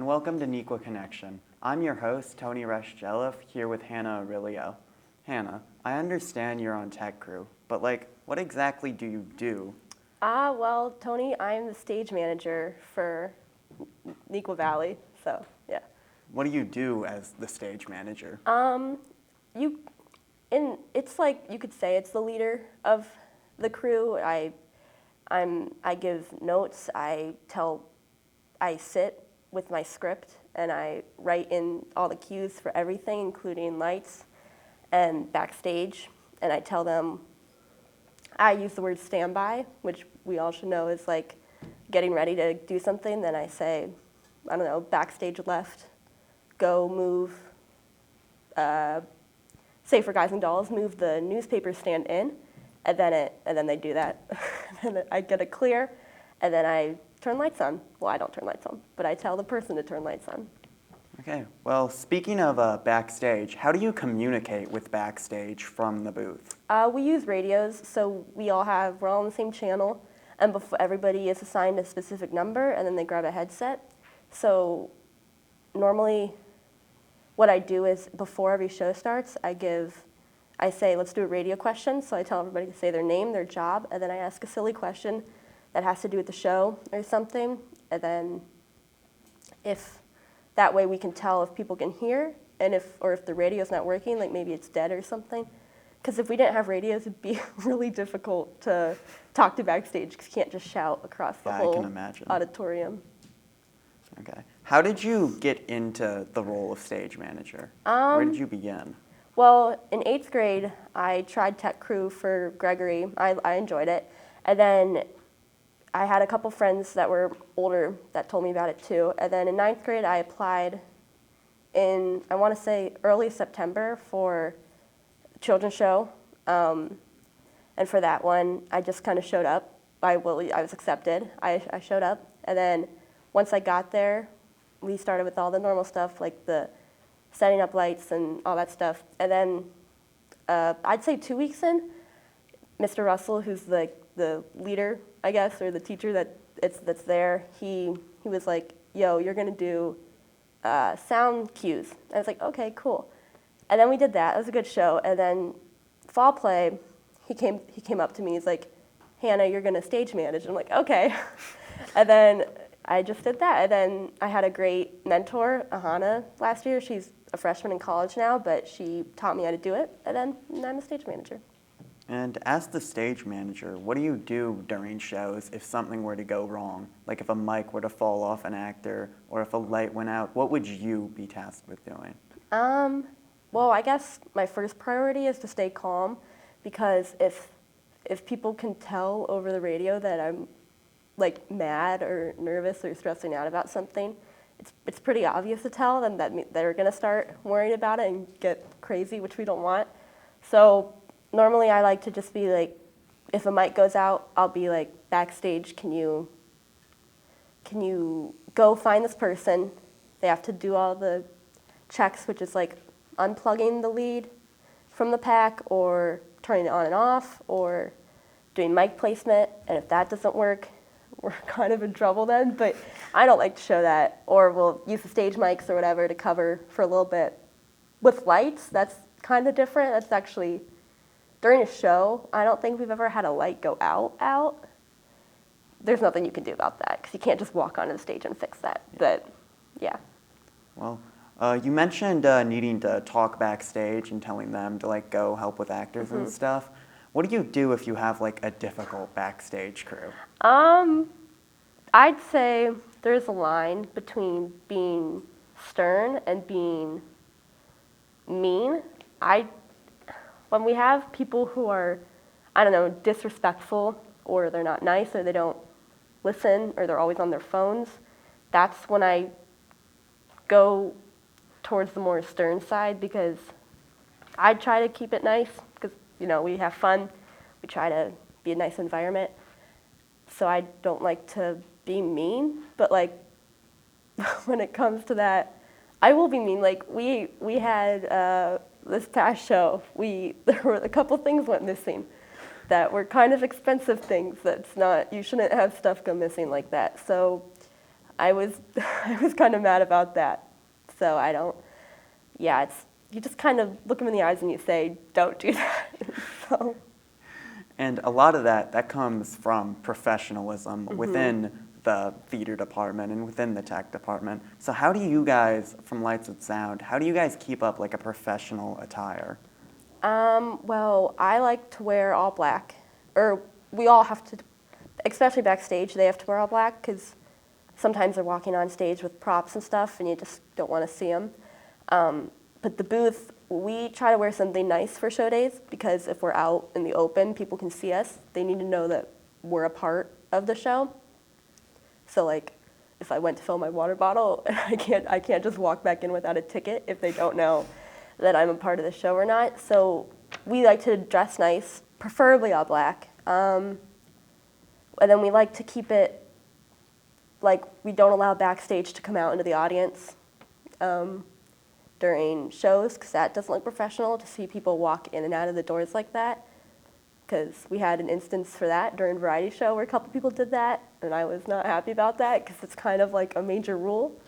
welcome to Nequa Connection. I'm your host, Tony Reshjelov, here with Hannah Aurelio. Hannah, I understand you're on tech crew, but what exactly do you do? Well, Tony, I'm the stage manager for Nequa Valley, so yeah. What do you do as the stage manager? It's like you could say it's the leader of the crew. I give notes. I sit with my script and I write in all the cues for everything, including lights and backstage. And I tell them, I use the word standby, which we all should know is like getting ready to do something. Then I say, I don't know, backstage left, go move, say for Guys and Dolls, move the newspaper stand in, and then they do that. And then I get it clear, and then I turn lights on. Well, I don't turn lights on, but I tell the person to turn lights on. Okay, well, speaking of backstage, how do you communicate with backstage from the booth? We use radios, so we're all on the same channel, and everybody is assigned a specific number, and then they grab a headset. So normally what I do is before every show starts, I say, let's do a radio question. So I tell everybody to say their name, their job, and then I ask a silly question that has to do with the show or something. And then that way we can tell if people can hear and if the radio's not working, like maybe it's dead or something. Because if we didn't have radios, it'd be really difficult to talk to backstage because you can't just shout across the whole auditorium. Okay. How did you get into the role of stage manager? Where did you begin? Well, in 8th grade, I tried tech crew for Gregory. I enjoyed it. And then I had a couple friends that were older that told me about it too. And then in 9th grade, I applied in, I want to say, early September for a children's show. And for that one, I just kind of showed up. I was accepted. I showed up. And then once I got there, we started with all the normal stuff, like the setting up lights and all that stuff. And then I'd say 2 weeks in, Mr. Russell, who's the leader, I guess, or the teacher that's there, he was like, yo, you're going to do sound cues. And I was like, okay, cool. And then we did that. It was a good show. And then fall play, he came up to me. He's like, Hannah, you're going to stage manage. And I'm like, okay. And then I just did that. And then I had a great mentor, Ahana, last year. She's a freshman in college now, but she taught me how to do it. And then I'm a stage manager. And as the stage manager, what do you do during shows if something were to go wrong? Like if a mic were to fall off an actor or if a light went out, what would you be tasked with doing? Well, I guess my first priority is to stay calm because if people can tell over the radio that I'm like mad or nervous or stressing out about something, it's pretty obvious to tell them that they're going to start worrying about it and get crazy, which we don't want. So normally I like to just be like, if a mic goes out, I'll be like, backstage, can you go find this person? They have to do all the checks, which is like unplugging the lead from the pack or turning it on and off or doing mic placement. And if that doesn't work, we're kind of in trouble then, but I don't like to show that. Or we'll use the stage mics or whatever to cover for a little bit. With lights, that's kind of different. That's actually, during a show, I don't think we've ever had a light go out. There's nothing you can do about that, because you can't just walk onto the stage and fix that, but yeah. Well, you mentioned needing to talk backstage and telling them to go help with actors and stuff. What do you do if you have a difficult backstage crew? I'd say there's a line between being stern and being mean. When we have people who are, I don't know, disrespectful or they're not nice or they don't listen or they're always on their phones, that's when I go towards the more stern side because I try to keep it nice because, we have fun. We try to be a nice environment. So I don't like to be mean, but when it comes to that, I will be mean. We had this past show, there were a couple things went missing that were kind of expensive things. You shouldn't have stuff go missing like that. So I was I was kind of mad about that. So I don't. Yeah, it's you just kind of look them in the eyes and you say, don't do that. So. And a lot of that comes from professionalism within the theater department and within the tech department. So how do you guys, from Lights with Sound, how do you guys keep up like a professional attire? Well, I like to wear all black, or we all have to, especially backstage, they have to wear all black because sometimes they're walking on stage with props and stuff and you just don't want to see them. But the booth, we try to wear something nice for show days because if we're out in the open, people can see us. They need to know that we're a part of the show. So like, if I went to fill my water bottle, I can't just walk back in without a ticket if they don't know that I'm a part of the show or not. So we like to dress nice, preferably all black. And then we like to keep it like we don't allow backstage to come out into the audience during shows because that doesn't look professional to see people walk in and out of the doors like that. Because we had an instance for that during Variety Show where a couple people did that, and I was not happy about that because it's kind of like a major rule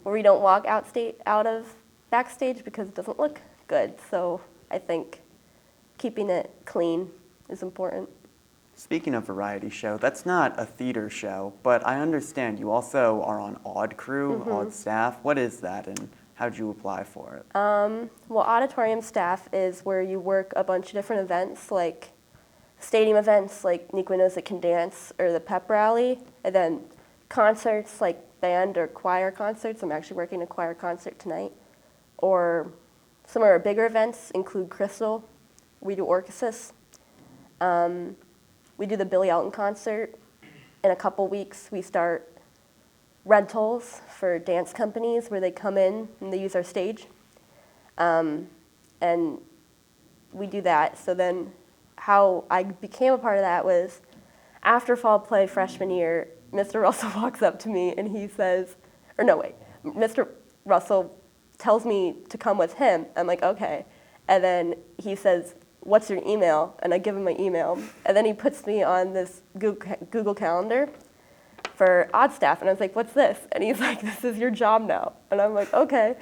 where we don't walk out of backstage because it doesn't look good. So I think keeping it clean is important. Speaking of Variety Show, that's not a theater show, but I understand you also are on Odd Crew, Odd Staff. What is that, and how'd you apply for it? Well, auditorium staff is where you work a bunch of different events, like stadium events like Nikwa Knows It Can Dance or the pep rally, and then concerts like band or choir concerts. I'm actually working a choir concert tonight. Or some of our bigger events include Crystal. We do Orchesis. We do the Billy Elton concert. In a couple weeks, we start rentals for dance companies where they come in and they use our stage. And we do that. So then how I became a part of that was after fall play freshman year, Mr. Russell walks up to me and he says, or no, wait, Mr. Russell tells me to come with him. I'm like, okay. And then he says, what's your email? And I give him my email. And then he puts me on this Google Calendar for Odd Staff. And I was like, what's this? And he's like, this is your job now. And I'm like, okay.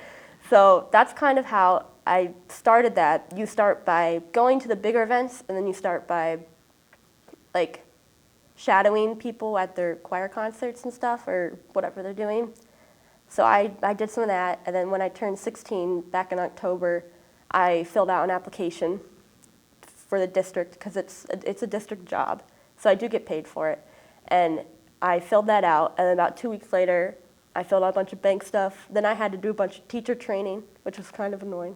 So that's kind of how I started that. You start by going to the bigger events, and then you start by like shadowing people at their choir concerts and stuff or whatever they're doing. So I did some of that, and then when I turned 16 back in October, I filled out an application for the district because it's a district job. So I do get paid for it. And I filled that out, and then about 2 weeks later, I filled out a bunch of bank stuff. Then I had to do a bunch of teacher training, which was kind of annoying.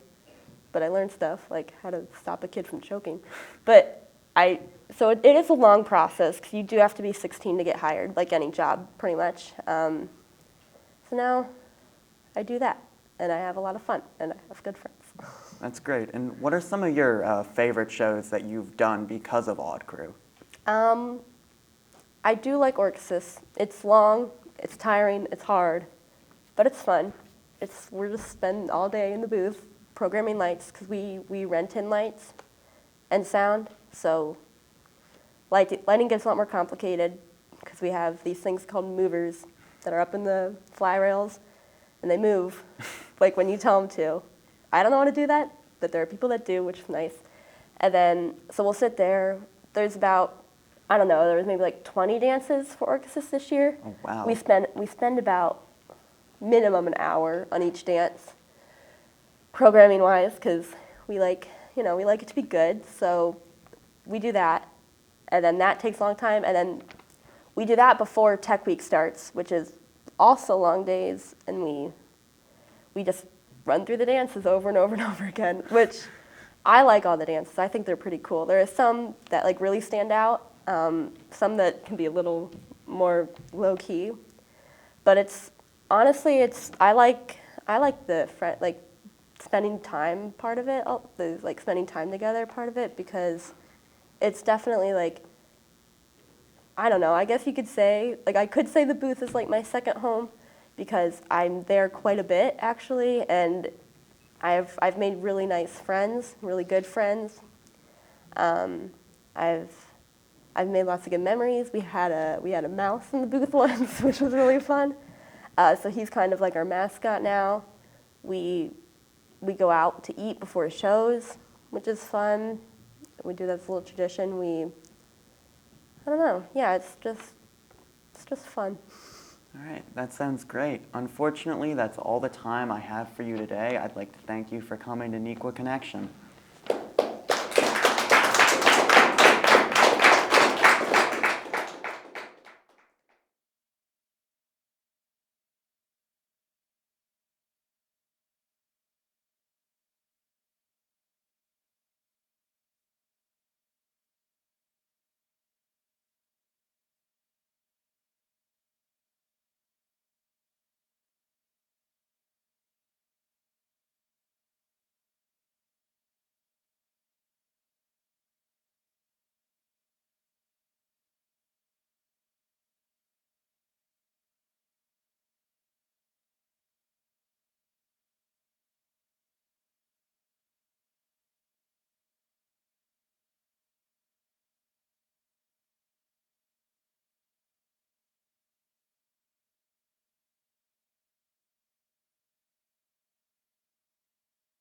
But I learned stuff, like how to stop a kid from choking. So it is a long process, because you do have to be 16 to get hired, like any job, pretty much. So now I do that, and I have a lot of fun, and I have good friends. That's great. And what are some of your favorite shows that you've done because of Odd Crew? I do like Orchesis. It's long, it's tiring, it's hard, but it's fun. We're just spending all day in the booth programming lights because we rent in lights and sound. So lighting gets a lot more complicated because we have these things called movers that are up in the fly rails, and they move like when you tell them to. I don't know how to do that, but there are people that do, which is nice. And then, so we'll sit there. There's about, I don't know, there was maybe like 20 dances for Orchesis this year. Oh, wow. We spend about minimum an hour on each dance, programming-wise, because we like it to be good. So we do that, and then that takes a long time. And then we do that before Tech Week starts, which is also long days, and we just run through the dances over and over and over again, which I like all the dances. I think they're pretty cool. There are some that like really stand out, some that can be a little more low key, but I like the spending time part of it, the like spending time together part of it, because it's definitely like, I don't know, I guess you could say, like I could say the booth is like my second home because I'm there quite a bit actually, and I've made really nice friends, really good friends. I've made lots of good memories. We had a mouse in the booth once, which was really fun. So he's kind of like our mascot now. We go out to eat before shows, which is fun. We do that as a little tradition. I don't know. Yeah, it's just fun. All right, that sounds great. Unfortunately, that's all the time I have for you today. I'd like to thank you for coming to Nequa Connection.